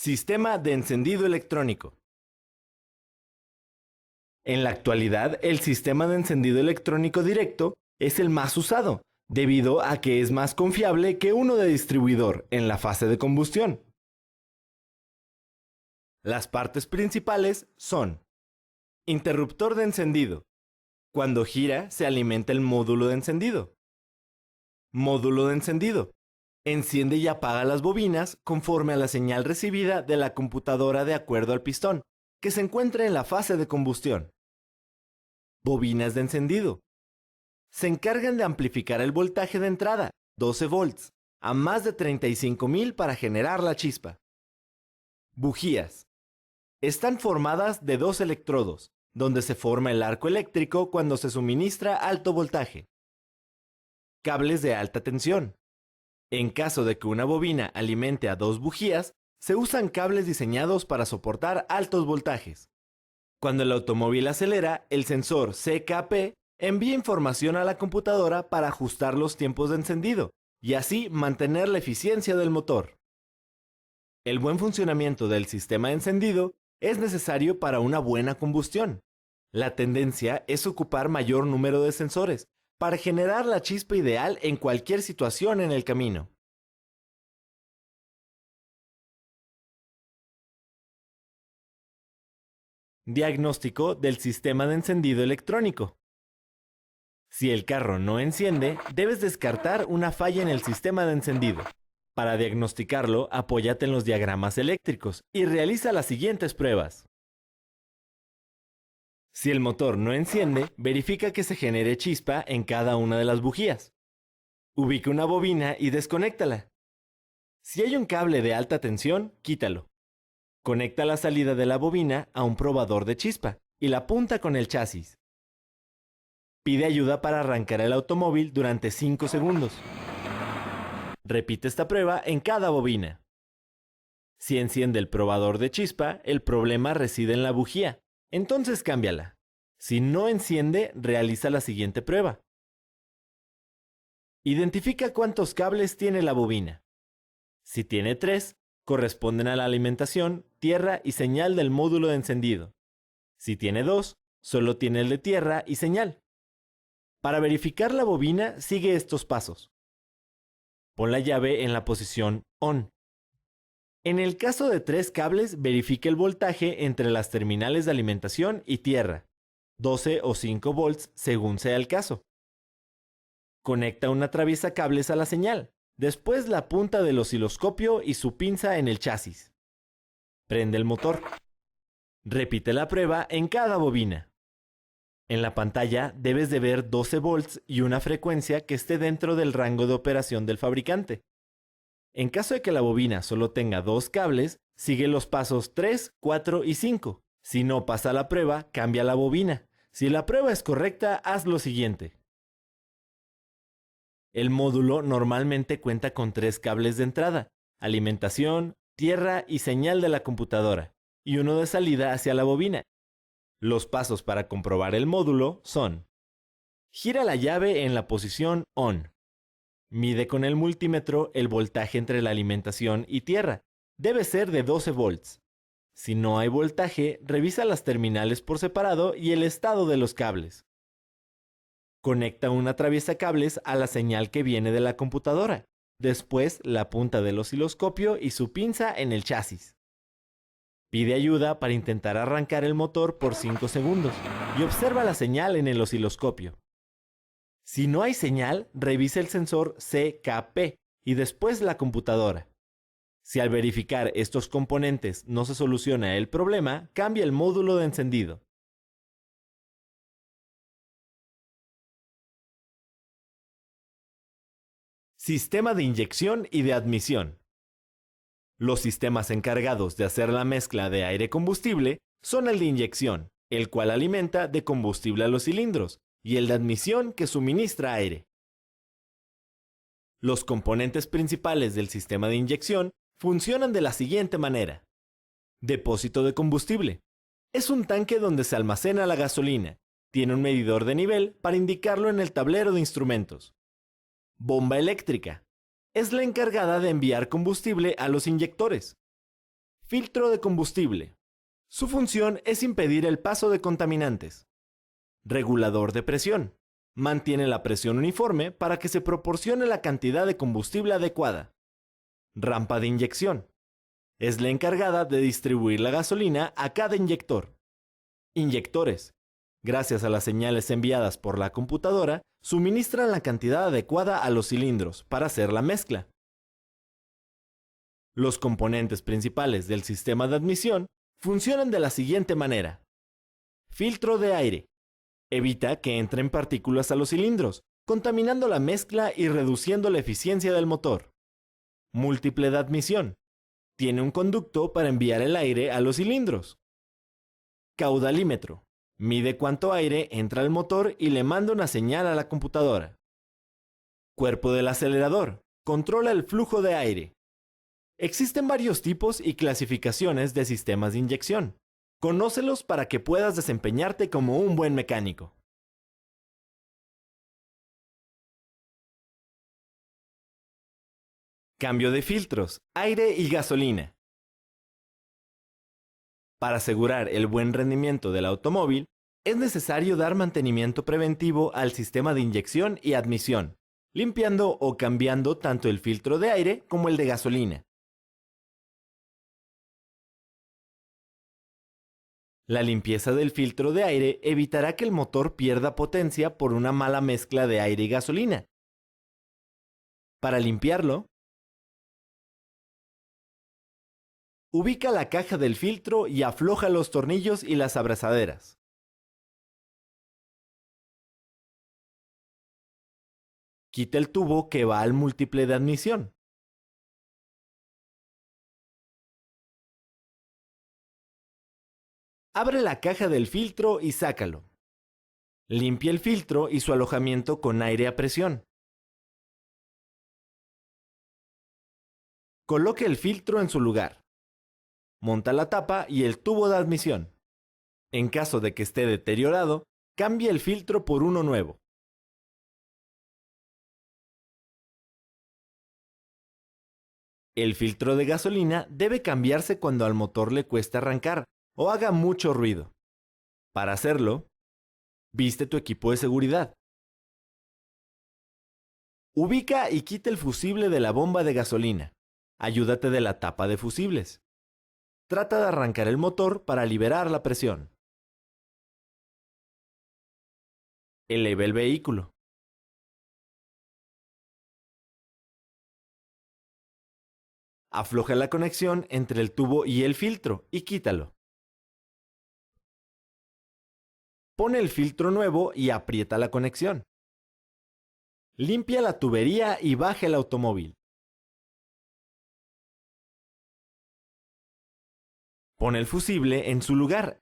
Sistema de encendido electrónico. En la actualidad, el sistema de encendido electrónico directo es el más usado, debido a que es más confiable que uno de distribuidor en la fase de combustión. Las partes principales son: interruptor de encendido. Cuando gira, se alimenta el módulo de encendido. Módulo de encendido. Enciende y apaga las bobinas conforme a la señal recibida de la computadora de acuerdo al pistón, que se encuentra en la fase de combustión. Bobinas de encendido. Se encargan de amplificar el voltaje de entrada, 12 volts, a más de 35.000 para generar la chispa. Bujías. Están formadas de dos electrodos, donde se forma el arco eléctrico cuando se suministra alto voltaje. Cables de alta tensión. En caso de que una bobina alimente a dos bujías, se usan cables diseñados para soportar altos voltajes. Cuando el automóvil acelera, el sensor CKP envía información a la computadora para ajustar los tiempos de encendido y así mantener la eficiencia del motor. El buen funcionamiento del sistema de encendido es necesario para una buena combustión. La tendencia es ocupar mayor número de sensores para generar la chispa ideal en cualquier situación en el camino. Diagnóstico del sistema de encendido electrónico. Si el carro no enciende, debes descartar una falla en el sistema de encendido. Para diagnosticarlo, apóyate en los diagramas eléctricos y realiza las siguientes pruebas. Si el motor no enciende, verifica que se genere chispa en cada una de las bujías. Ubica una bobina y desconéctala. Si hay un cable de alta tensión, quítalo. Conecta la salida de la bobina a un probador de chispa y la punta con el chasis. Pide ayuda para arrancar el automóvil durante 5 segundos. Repite esta prueba en cada bobina. Si enciende el probador de chispa, el problema reside en la bujía. Entonces cámbiala. Si no enciende, realiza la siguiente prueba. Identifica cuántos cables tiene la bobina. Si tiene 3, corresponden a la alimentación, tierra y señal del módulo de encendido. Si tiene 2, solo tiene el de tierra y señal. Para verificar la bobina, sigue estos pasos. Pon la llave en la posición ON. En el caso de 3 cables, verifique el voltaje entre las terminales de alimentación y tierra, 12 o 5 volts según sea el caso. Conecta una atraviesacables a la señal, después la punta del osciloscopio y su pinza en el chasis. Prende el motor. Repite la prueba en cada bobina. En la pantalla debes de ver 12 volts y una frecuencia que esté dentro del rango de operación del fabricante. En caso de que la bobina solo tenga 2 cables, sigue los pasos 3, 4 y 5. Si no pasa la prueba, cambia la bobina. Si la prueba es correcta, haz lo siguiente. El módulo normalmente cuenta con 3 cables de entrada, alimentación, tierra y señal de la computadora, y uno de salida hacia la bobina. Los pasos para comprobar el módulo son: gira la llave en la posición ON. Mide con el multímetro el voltaje entre la alimentación y tierra. Debe ser de 12 volts. Si no hay voltaje, revisa las terminales por separado y el estado de los cables. Conecta un atraviesacables a la señal que viene de la computadora. Después, la punta del osciloscopio y su pinza en el chasis. Pide ayuda para intentar arrancar el motor por 5 segundos y observa la señal en el osciloscopio. Si no hay señal, revisa el sensor CKP y después la computadora. Si al verificar estos componentes no se soluciona el problema, cambia el módulo de encendido. Sistema de inyección y de admisión. Los sistemas encargados de hacer la mezcla de aire-combustible son el de inyección, el cual alimenta de combustible a los cilindros, y el de admisión que suministra aire. Los componentes principales del sistema de inyección funcionan de la siguiente manera. Depósito de combustible. Es un tanque donde se almacena la gasolina. Tiene un medidor de nivel para indicarlo en el tablero de instrumentos. Bomba eléctrica. Es la encargada de enviar combustible a los inyectores. Filtro de combustible. Su función es impedir el paso de contaminantes. Regulador de presión. Mantiene la presión uniforme para que se proporcione la cantidad de combustible adecuada. Rampa de inyección. Es la encargada de distribuir la gasolina a cada inyector. Inyectores. Gracias a las señales enviadas por la computadora, suministran la cantidad adecuada a los cilindros para hacer la mezcla. Los componentes principales del sistema de admisión funcionan de la siguiente manera. Filtro de aire. Evita que entren partículas a los cilindros, contaminando la mezcla y reduciendo la eficiencia del motor. Múltiple de admisión. Tiene un conducto para enviar el aire a los cilindros. Caudalímetro. Mide cuánto aire entra al motor y le manda una señal a la computadora. Cuerpo del acelerador. Controla el flujo de aire. Existen varios tipos y clasificaciones de sistemas de inyección. Conócelos para que puedas desempeñarte como un buen mecánico. Cambio de filtros, aire y gasolina. Para asegurar el buen rendimiento del automóvil, es necesario dar mantenimiento preventivo al sistema de inyección y admisión, limpiando o cambiando tanto el filtro de aire como el de gasolina. La limpieza del filtro de aire evitará que el motor pierda potencia por una mala mezcla de aire y gasolina. Para limpiarlo, ubica la caja del filtro y afloja los tornillos y las abrazaderas. Quita el tubo que va al múltiple de admisión. Abre la caja del filtro y sácalo. Limpia el filtro y su alojamiento con aire a presión. Coloque el filtro en su lugar. Monta la tapa y el tubo de admisión. En caso de que esté deteriorado, cambie el filtro por uno nuevo. El filtro de gasolina debe cambiarse cuando al motor le cueste arrancar o haga mucho ruido. Para hacerlo, viste tu equipo de seguridad. Ubica y quita el fusible de la bomba de gasolina. Ayúdate de la tapa de fusibles. Trata de arrancar el motor para liberar la presión. Eleva el vehículo. Afloja la conexión entre el tubo y el filtro y quítalo. Pone el filtro nuevo y aprieta la conexión. Limpia la tubería y baja el automóvil. Pone el fusible en su lugar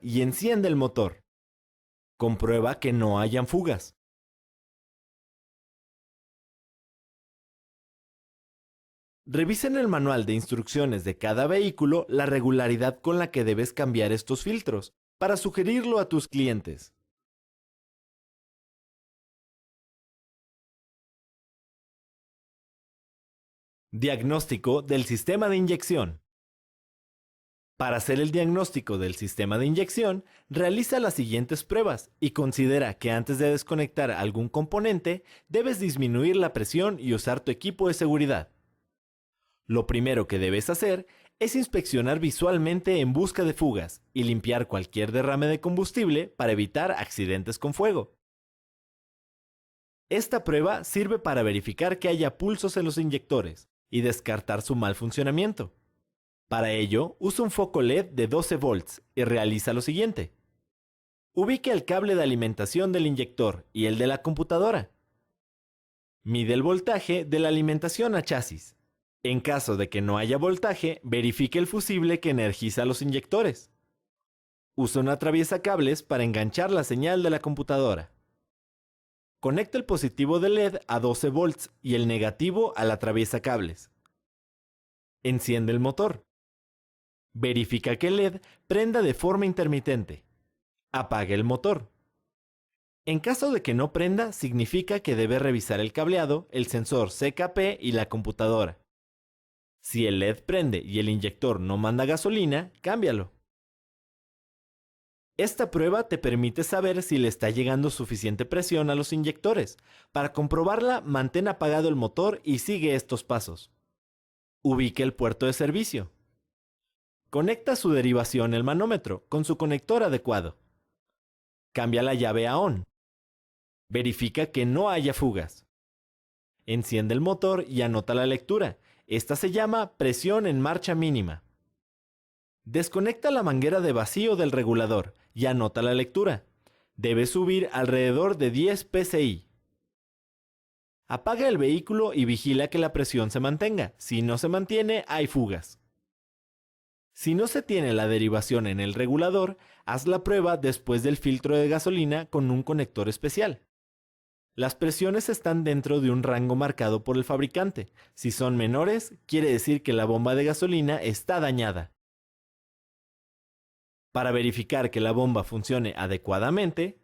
y enciende el motor. Comprueba que no hayan fugas. Revisa en el manual de instrucciones de cada vehículo la regularidad con la que debes cambiar estos filtros para sugerirlo a tus clientes. Diagnóstico del sistema de inyección. Para hacer el diagnóstico del sistema de inyección, realiza las siguientes pruebas y considera que antes de desconectar algún componente, debes disminuir la presión y usar tu equipo de seguridad. Lo primero que debes hacer es inspeccionar visualmente en busca de fugas y limpiar cualquier derrame de combustible para evitar accidentes con fuego. Esta prueba sirve para verificar que haya pulsos en los inyectores y descartar su mal funcionamiento. Para ello, usa un foco LED de 12 volts y realiza lo siguiente. Ubica el cable de alimentación del inyector y el de la computadora. Mide el voltaje de la alimentación a chasis. En caso de que no haya voltaje, verifique el fusible que energiza los inyectores. Usa una atraviesacables para enganchar la señal de la computadora. Conecta el positivo del LED a 12 volts y el negativo al atraviesacables. Enciende el motor. Verifica que el LED prenda de forma intermitente. Apague el motor. En caso de que no prenda, significa que debe revisar el cableado, el sensor CKP y la computadora. Si el LED prende y el inyector no manda gasolina, cámbialo. Esta prueba te permite saber si le está llegando suficiente presión a los inyectores. Para comprobarla, mantén apagado el motor y sigue estos pasos. Ubique el puerto de servicio. Conecta su derivación, el manómetro, con su conector adecuado. Cambia la llave a ON. Verifica que no haya fugas. Enciende el motor y anota la lectura. Esta se llama presión en marcha mínima. Desconecta la manguera de vacío del regulador y anota la lectura. Debe subir alrededor de 10 psi. Apaga el vehículo y vigila que la presión se mantenga. Si no se mantiene, hay fugas. Si no se tiene la derivación en el regulador, haz la prueba después del filtro de gasolina con un conector especial. Las presiones están dentro de un rango marcado por el fabricante. Si son menores, quiere decir que la bomba de gasolina está dañada. Para verificar que la bomba funcione adecuadamente,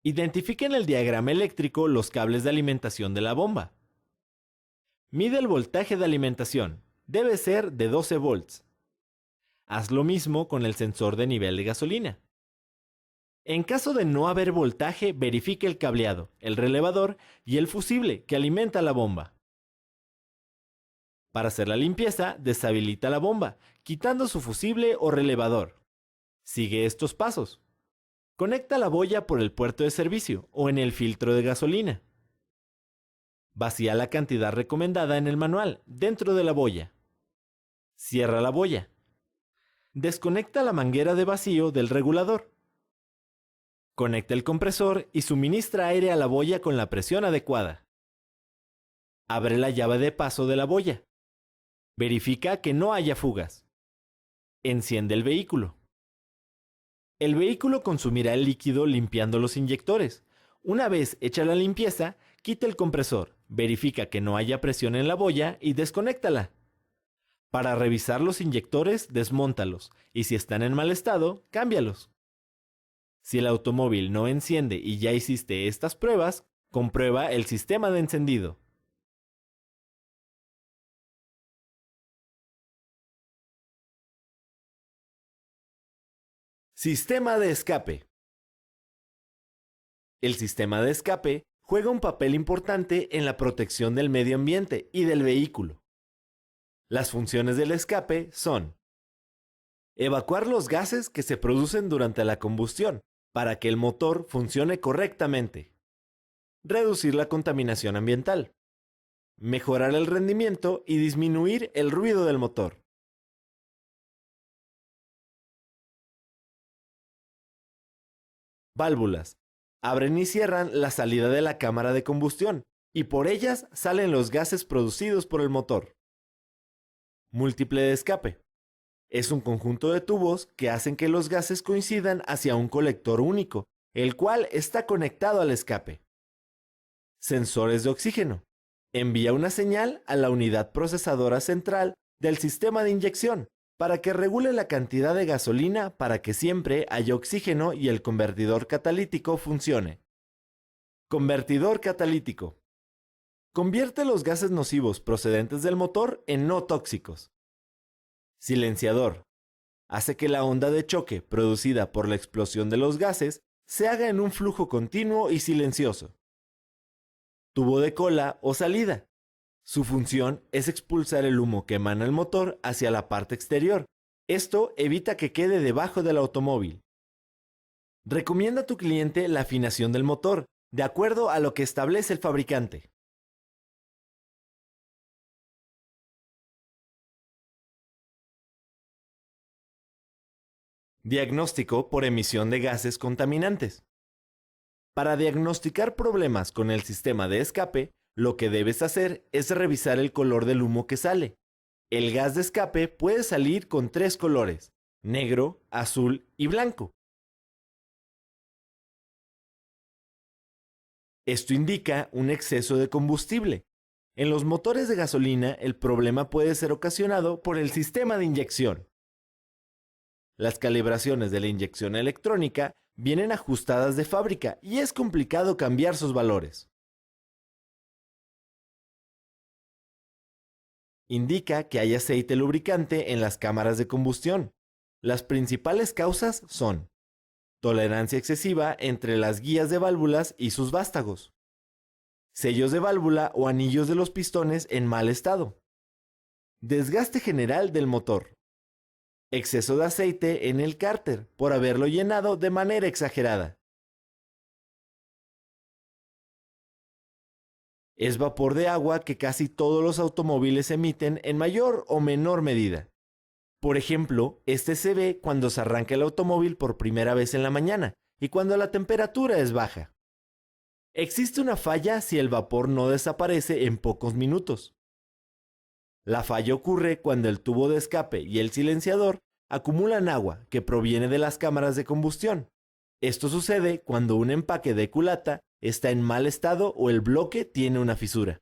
identifique en el diagrama eléctrico los cables de alimentación de la bomba. Mide el voltaje de alimentación. Debe ser de 12 volts. Haz lo mismo con el sensor de nivel de gasolina. En caso de no haber voltaje, verifique el cableado, el relevador y el fusible que alimenta la bomba. Para hacer la limpieza, deshabilita la bomba, quitando su fusible o relevador. Sigue estos pasos. Conecta la boya por el puerto de servicio o en el filtro de gasolina. Vacía la cantidad recomendada en el manual dentro de la boya. Cierra la boya. Desconecta la manguera de vacío del regulador. Conecta el compresor y suministra aire a la boya con la presión adecuada. Abre la llave de paso de la boya. Verifica que no haya fugas. Enciende el vehículo. El vehículo consumirá el líquido limpiando los inyectores. Una vez hecha la limpieza, quita el compresor, verifica que no haya presión en la boya y desconéctala. Para revisar los inyectores, desmóntalos y si están en mal estado, cámbialos. Si el automóvil no enciende y ya hiciste estas pruebas, comprueba el sistema de encendido. Sistema de escape. El sistema de escape juega un papel importante en la protección del medio ambiente y del vehículo. Las funciones del escape son: evacuar los gases que se producen durante la combustión para que el motor funcione correctamente, reducir la contaminación ambiental, mejorar el rendimiento y disminuir el ruido del motor. Válvulas. Abren y cierran la salida de la cámara de combustión y por ellas salen los gases producidos por el motor. Múltiple de escape. Es un conjunto de tubos que hacen que los gases coincidan hacia un colector único, el cual está conectado al escape. Sensores de oxígeno. Envía una señal a la unidad procesadora central del sistema de inyección para que regule la cantidad de gasolina para que siempre haya oxígeno y el convertidor catalítico funcione. Convertidor catalítico. Convierte los gases nocivos procedentes del motor en no tóxicos. Silenciador. Hace que la onda de choque producida por la explosión de los gases se haga en un flujo continuo y silencioso. Tubo de cola o salida. Su función es expulsar el humo que emana el motor hacia la parte exterior. Esto evita que quede debajo del automóvil. Recomienda a tu cliente la afinación del motor, de acuerdo a lo que establece el fabricante. Diagnóstico por emisión de gases contaminantes. Para diagnosticar problemas con el sistema de escape, lo que debes hacer es revisar el color del humo que sale. El gas de escape puede salir con 3 colores: negro, azul y blanco. Esto indica un exceso de combustible. En los motores de gasolina, el problema puede ser ocasionado por el sistema de inyección. Las calibraciones de la inyección electrónica vienen ajustadas de fábrica y es complicado cambiar sus valores. Indica que hay aceite lubricante en las cámaras de combustión. Las principales causas son tolerancia excesiva entre las guías de válvulas y sus vástagos, sellos de válvula o anillos de los pistones en mal estado, desgaste general del motor, exceso de aceite en el cárter por haberlo llenado de manera exagerada. Es vapor de agua que casi todos los automóviles emiten en mayor o menor medida. Por ejemplo, este se ve cuando se arranca el automóvil por primera vez en la mañana y cuando la temperatura es baja. Existe una falla si el vapor no desaparece en pocos minutos. La falla ocurre cuando el tubo de escape y el silenciador acumulan agua que proviene de las cámaras de combustión. Esto sucede cuando un empaque de culata está en mal estado o el bloque tiene una fisura.